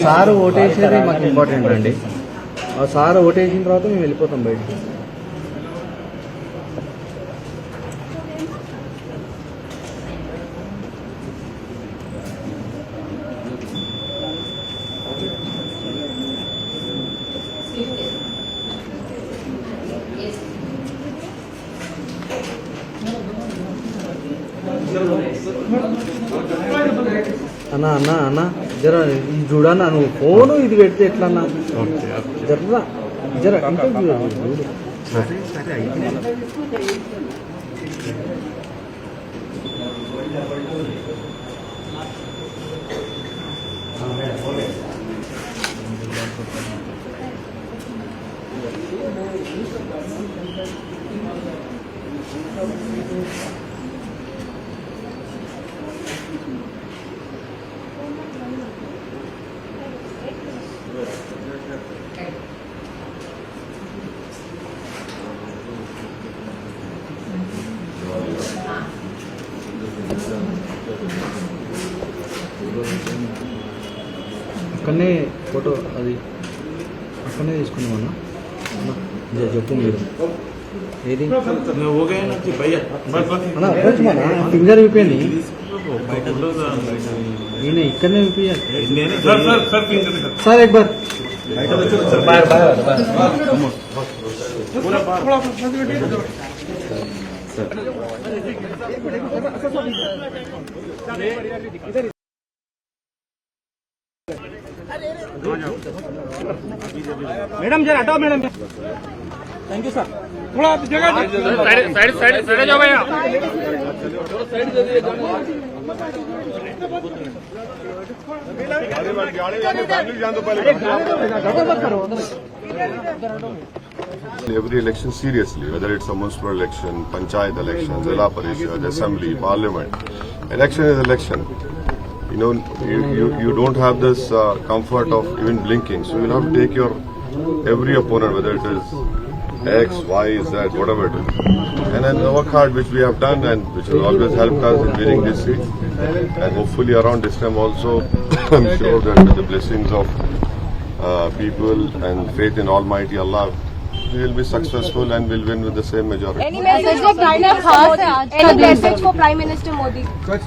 Sir ఓటేసేది మాకు important అండి. Sir ఓటేసిన తర్వాత మేము వెళ్ళిపోతాం బయటికి. అన్నా అన్నా అన్నా జర ఇది చూడన్నా, నువ్వు ఫోను ఇది పెడితే ఎట్లా అన్నా? జర్రా జర ఇంటర్వ్యూ చూడు. అక్కడనే ఫోటో అది అక్కడనే తీసుకున్నామన్నా. చెప్పు మీరు ఏది ఫింగర్ విప్పింది ఈయన ఇక్కడనే విప్పియాలి సార్. एक बार मैडम जरा हटाओ मैडम. Thank you sir. थोड़ा जगह साइड जाओ भैया. Every election seriously, whether it's a municipal election, panchayat election, Zilla Parishad, assembly, parliament. Election is election. You know, you don't have this comfort of even blinking, so you'll have to take your every opponent, whether it is X, Y, Z, whatever it is, and then the work hard which we have done and which has always helped us in winning this seat, and hopefully around this time also I'm sure that with the blessings of people and faith in Almighty Allah, we will be successful and will win with the same majority. Any message for Prime Minister Modi? Any message for Prime Minister Modi? Sir,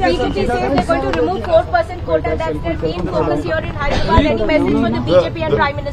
CPT says they're going to remove 4% quota. That's their main focus here in Hyderabad. Any message for the BJP and Prime Minister?